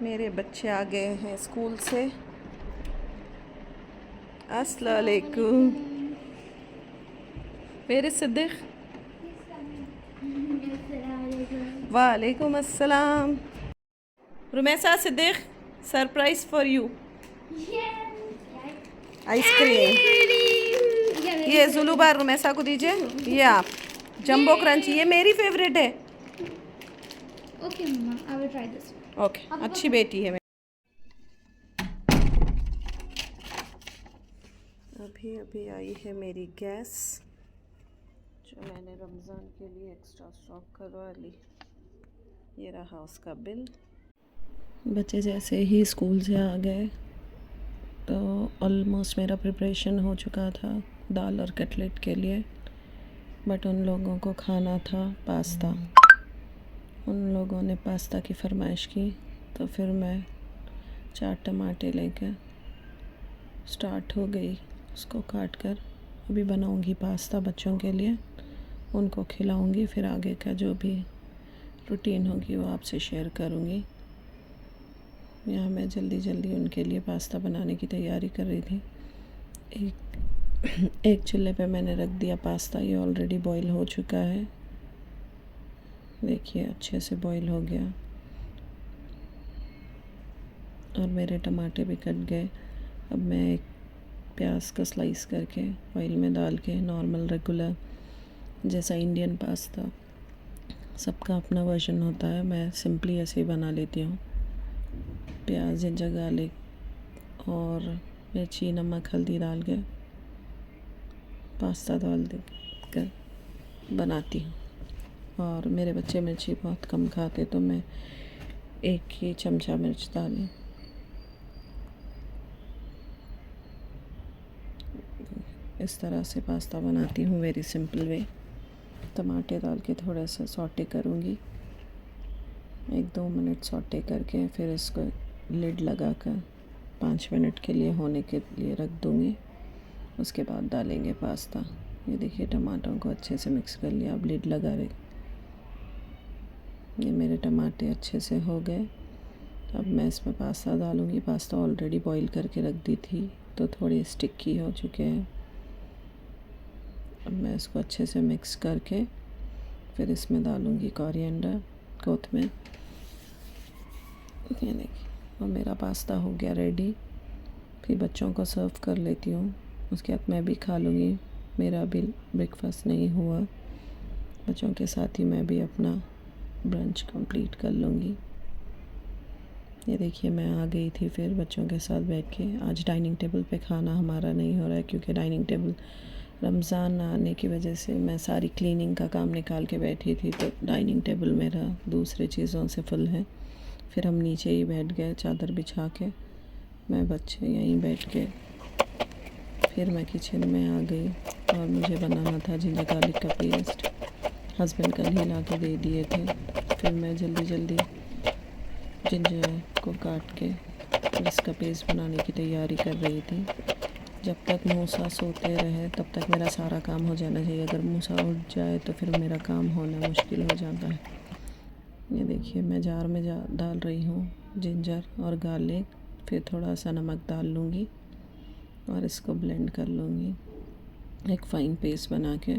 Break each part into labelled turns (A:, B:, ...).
A: मेरे बच्चे आ गए हैं स्कूल से। अस्सलाम वालेकुम। मेरे सिद्दीक। वालेकुम अस्सलाम। Rumaisa, Siddiq, surprise for you, ice cream. ये जुलूबार रुमैसा को दीजिए। ये आप जंबो क्रंच, ये मेरी फेवरेट है।
B: ओके मम्मा, I will try this.
A: Okay, अच्छी बेटी है। अभी अभी आई है मेरी गैस, जो मैंने रमज़ान के लिए एक्स्ट्रा स्टॉक करवा ली। ये रहा उसका बिल। बच्चे जैसे ही स्कूल से आ गए तो ऑलमोस्ट मेरा प्रिपरेशन हो चुका था दाल और कटलेट के लिए, बट उन लोगों को खाना था पास्ता। उन लोगों ने पास्ता की फरमाइश की, तो फिर मैं 4 टमाटे लेकर स्टार्ट हो गई उसको काट कर। अभी बनाऊंगी पास्ता बच्चों के लिए, उनको खिलाऊंगी, फिर आगे का जो भी रूटीन होगी वो आपसे शेयर करूंगी। यहाँ मैं जल्दी जल्दी उनके लिए पास्ता बनाने की तैयारी कर रही थी। एक चूल्हे पे मैंने रख दिया पास्ता, ये ऑलरेडी बॉईल हो चुका है। देखिए अच्छे से बॉईल हो गया और मेरे टमाटे भी कट गए। अब मैं एक प्याज का स्लाइस करके ऑयल में डाल के नॉर्मल रेगुलर जैसा इंडियन पास्ता, सबका अपना वर्जन होता है, मैं सिंपली ऐसे ही बना लेती हूँ। प्याज, जिंजर, गार्लिक और मिर्ची, नमक, हल्दी डाल के पास्ता डाल दे कर बनाती हूँ। और मेरे बच्चे मिर्ची बहुत कम खाते, तो मैं 1 ही चमचा मिर्च डाली। इस तरह से पास्ता बनाती हूँ, वेरी सिंपल वे। टमाटे डाल के थोड़ा सा सॉटे करूँगी, 1-2 मिनट सॉटे करके फिर इसको लिड लगा कर 5 मिनट के लिए होने के लिए रख दूँगी। उसके बाद डालेंगे पास्ता। ये देखिए टमाटरों को अच्छे से मिक्स कर लिया, अब लिड लगा रहे। ये मेरे टमाटे अच्छे से हो गए। अब मैं इसमें पास्ता डालूँगी। पास्ता ऑलरेडी बॉईल करके रख दी थी, तो थोड़े स्टिकी हो चुके हैं। अब मैं इसको अच्छे से मिक्स करके फिर इसमें डालूँगी कोरिएंडर, कोथमीर। ये देखिए, और मेरा पास्ता हो गया रेडी। फिर बच्चों को सर्व कर लेती हूँ, उसके बाद मैं भी खा लूँगी। मेरा भी ब्रेकफास्ट नहीं हुआ, बच्चों के साथ ही मैं भी अपना ब्रंच कंप्लीट कर लूँगी। ये देखिए मैं आ गई थी फिर बच्चों के साथ बैठ के। आज डाइनिंग टेबल पे खाना हमारा नहीं हो रहा है, क्योंकि डाइनिंग टेबल रमज़ान आने की वजह से मैं सारी क्लीनिंग का काम निकाल के बैठी थी, तो डाइनिंग टेबल मेरा दूसरे चीज़ों से फुल है। फिर हम नीचे ही बैठ गए चादर बिछा के, मैं बच्चे यहीं बैठ के। फिर मैं किचन में आ गई और मुझे बनाना था जिंजर गार्लिक का पेस्ट। हस्बैंड कल ही ला के दे दिए थे। फिर मैं जल्दी जल्दी जिंजर को काट के फिर इसका पेस्ट बनाने की तैयारी कर रही थी। जब तक मूसा सोते रहे तब तक मेरा सारा काम हो जाना चाहिए। अगर मूसा उठ जाए तो फिर मेरा काम होना मुश्किल हो जाता है। ये देखिए मैं जार में डाल रही हूँ जिंजर और गार्लिक, फिर थोड़ा सा नमक डाल लूँगी और इसको ब्लेंड कर लूँगी। एक फ़ाइन पेस्ट बना के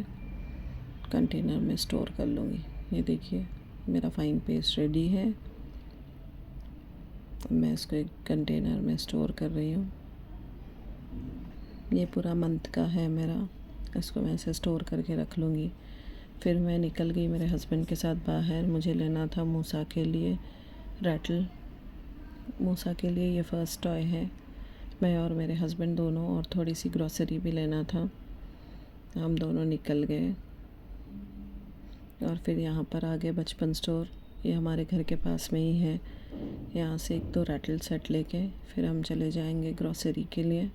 A: कंटेनर में स्टोर कर लूँगी। ये देखिए मेरा फ़ाइन पेस्ट रेडी है। मैं इसको एक कंटेनर में स्टोर कर रही हूँ। ये पूरा मंथ का है मेरा, इसको मैं ऐसे स्टोर करके रख लूँगी। फिर मैं निकल गई मेरे हस्बैंड के साथ बाहर। मुझे लेना था मूसा के लिए रैटल। मूसा के लिए ये फ़र्स्ट टॉय है। मैं और मेरे हस्बैंड दोनों, और थोड़ी सी ग्रॉसरी भी लेना था। हम दोनों निकल गए और फिर यहाँ पर आ गए बचपन स्टोर। ये हमारे घर के पास में ही है। यहाँ से 1-2 रैटल सेट लेके फिर हम चले जाएंगे ग्रॉसरी के लिए।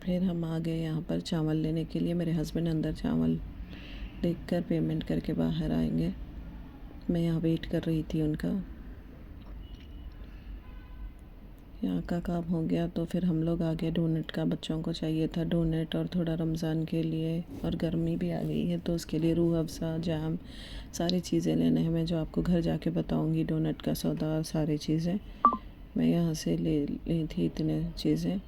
A: फिर हम आ गए यहाँ पर चावल लेने के लिए। मेरे हस्बैंड अंदर चावल देखकर पेमेंट करके बाहर आएंगे। मैं यहाँ वेट कर रही थी उनका। यहाँ का काम हो गया तो फिर हम लोग आ गए डोनट का। बच्चों को चाहिए था डोनट और थोड़ा रमज़ान के लिए, और गर्मी भी आ गई है तो उसके लिए रूह अफ़ज़ा, जैम, सारी चीज़ें लेने हैं मैं, जो आपको घर जाके बताऊँगी। डोनट का सौदा और सारी चीज़ें मैं यहाँ से ले ली थी, इतने चीज़ें।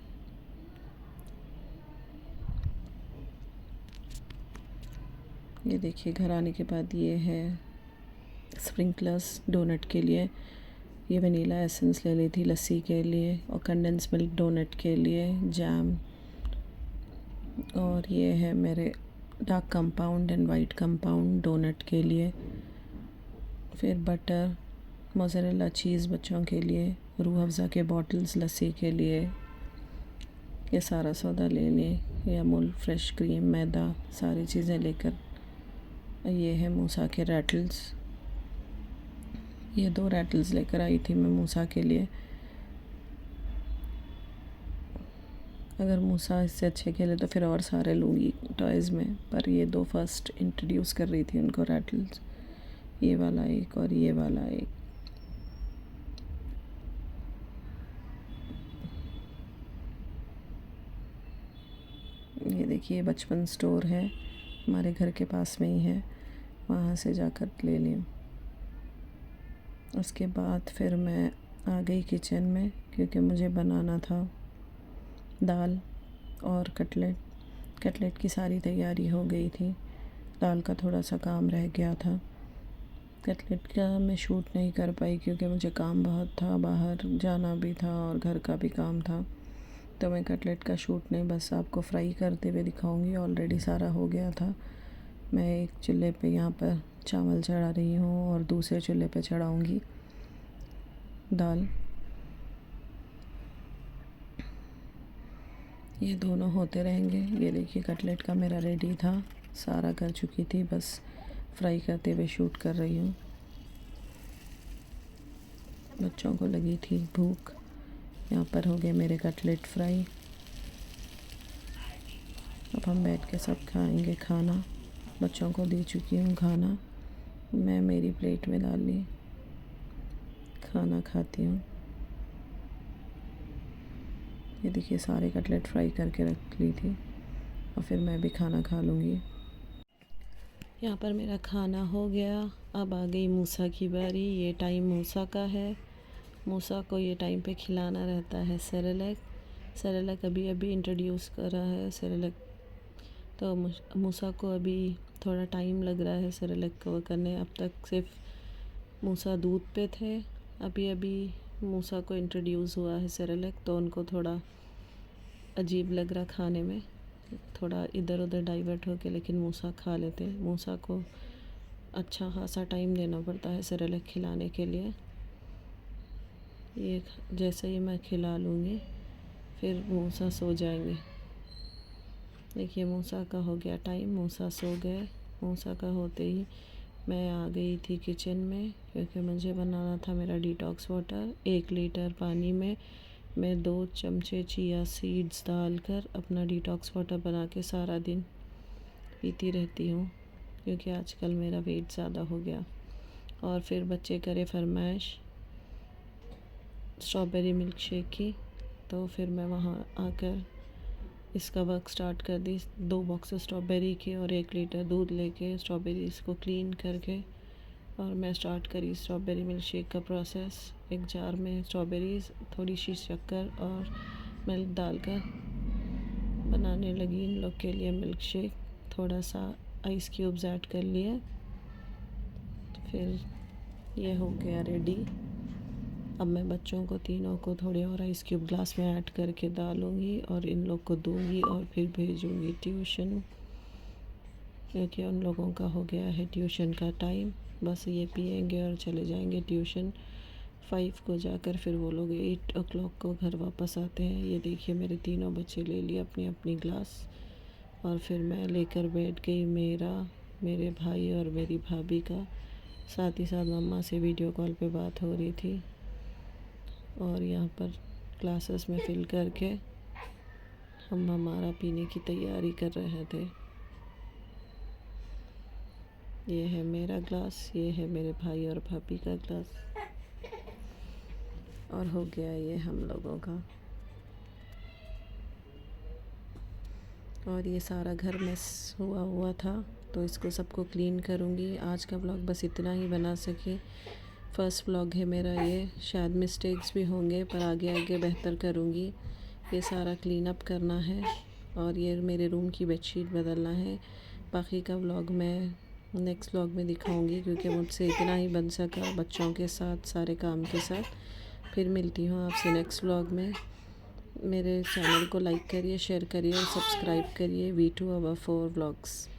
A: ये देखिए, घर आने के बाद ये है स्प्रिंकलर्स डोनट के लिए। ये वनीला एसेंस ले ली थी लस्सी के लिए, और कंडेंस मिल्क डोनट के लिए, जैम, और ये है मेरे dark compound and white compound donut के लिए। फिर बटर, मोज़रेला चीज़ बच्चों के लिए, रूह अफ़ज़ा के बॉटल्स लस्सी के लिए, ये सारा सौदा ले लें। ये अमूल फ्रेश क्रीम, मैदा, सारी चीज़ें लेकर। ये है मूसा के रैटल्स, ये 2 रैटल्स लेकर आई थी मैं मूसा के लिए। अगर मूसा इससे अच्छे खेले तो फिर और सारे लूँगी टॉयज़ में, पर ये 2 फर्स्ट इंट्रोड्यूस कर रही थी उनको रैटल्स, ये वाला एक और ये वाला एक। ये देखिए, बचपन स्टोर है हमारे घर के पास में ही है, वहाँ से जाकर ले लें। उसके बाद फिर मैं आ गई किचन में, क्योंकि मुझे बनाना था दाल और कटलेट की सारी तैयारी हो गई थी, दाल का थोड़ा सा काम रह गया था। कटलेट का मैं शूट नहीं कर पाई क्योंकि मुझे काम बहुत था, बाहर जाना भी था और घर का भी काम था, तो मैं कटलेट का शूट नहीं, बस आपको फ्राई करते हुए दिखाऊंगी। ऑलरेडी सारा हो गया था। मैं एक चूल्हे पे यहाँ पर चावल चढ़ा रही हूँ और दूसरे चूल्हे पे चढ़ाऊँगी दाल। ये दोनों होते रहेंगे। ये देखिए, कटलेट का मेरा रेडी था, सारा कर चुकी थी, बस फ्राई करते हुए शूट कर रही हूँ। बच्चों को लगी थी भूख, यहाँ पर हो गए मेरे कटलेट फ्राई। अब हम बैठ के सब खाएंगे खाना। बच्चों को दे चुकी हूँ खाना, मैं मेरी प्लेट में डाल ली, खाना खाती हूँ। ये देखिए, सारे कटलेट फ्राई करके रख ली थी और फिर मैं भी खाना खा लूँगी। यहाँ पर मेरा खाना हो गया। अब आ गई मूसा की बारी। ये टाइम मूसा का है। मूसा को ये टाइम पे खिलाना रहता है सेरेलैक अभी अभी इंट्रोड्यूस करा है सेरेलैक, तो मूसा को अभी थोड़ा टाइम लग रहा है सेरेलैक को करने। अब तक सिर्फ मूसा दूध पे थे, अभी अभी मूसा को इंट्रोड्यूस हुआ है सेरेलैक, तो उनको थोड़ा अजीब लग रहा खाने में, थोड़ा इधर उधर डाइवर्ट होके, लेकिन मूसा खा लेते हैं। मूसा को अच्छा खासा टाइम देना पड़ता है सेरेलैक खिलाने के लिए। ये जैसे ही मैं खिला लूँगी फिर मूसा सो जाएंगे। देखिए, मूसा का हो गया टाइम, मूसा सो गए। मूसा का होते ही मैं आ गई थी किचन में, क्योंकि मुझे बनाना था मेरा डिटॉक्स वाटर। 1 लीटर पानी में मैं 2 चमचे चिया सीड्स डालकर अपना डिटॉक्स वाटर बना के सारा दिन पीती रहती हूँ, क्योंकि आजकल मेरा वेट ज़्यादा हो गया। और फिर बच्चे करे फरमाइश स्ट्रॉबेरी मिल्क शेक की, तो फिर मैं वहाँ आकर इसका वर्क स्टार्ट कर दी। 2 बॉक्स स्ट्रॉबेरी के और 1 लीटर दूध लेके स्ट्रॉबेरीज़ को क्लीन करके और मैं स्टार्ट करी स्ट्रॉबेरी मिल्क शेक का प्रोसेस। एक जार में स्ट्रॉबेरीज़, थोड़ी सी शक्कर और मिल्क डालकर बनाने लगी इन लोग के लिए मिल्क शेक। थोड़ा सा आइस क्यूब्स ऐड कर लिए, फिर ये हो गया रेडी। अब मैं बच्चों को तीनों को थोड़े और आइस क्यूब ग्लास में ऐड करके डालूँगी और इन लोग को दूँगी और फिर भेजूँगी ट्यूशन, क्योंकि उन लोगों का हो गया है ट्यूशन का टाइम। बस ये पिएंगे और चले जाएंगे ट्यूशन। 5 को जाकर फिर वो लोग 8 o'clock को घर वापस आते हैं। ये देखिए, मेरे तीनों बच्चे ले लिए अपनी अपनी ग्लास और फिर मैं लेकर बैठ गई मेरा, मेरे भाई और मेरी भाभी का। साथ ही साथ मम्मा से वीडियो कॉल पे बात हो रही थी और यहाँ पर ग्लासेस में फिल करके हम हमारा पीने की तैयारी कर रहे थे। ये है मेरा ग्लास, ये है मेरे भाई और भाभी का ग्लास। और हो गया ये हम लोगों का। और ये सारा घर मेस हुआ था, तो इसको सबको क्लीन करूँगी। आज का व्लॉग बस इतना ही बना सके। फर्स्ट व्लॉग है मेरा ये, शायद मिस्टेक्स भी होंगे पर आगे आगे बेहतर करूँगी। ये सारा क्लीन अप करना है और ये मेरे रूम की बेडशीट बदलना है। बाकी का व्लॉग मैं नेक्स्ट व्लॉग में दिखाऊंगी, क्योंकि मुझसे इतना ही बन सका बच्चों के साथ, सारे काम के साथ। फिर मिलती हूँ आपसे नेक्स्ट व्लॉग में। मेरे चैनल को लाइक करिए, शेयर करिए और सब्सक्राइब करिए V2 Our 4 व्लॉग्स।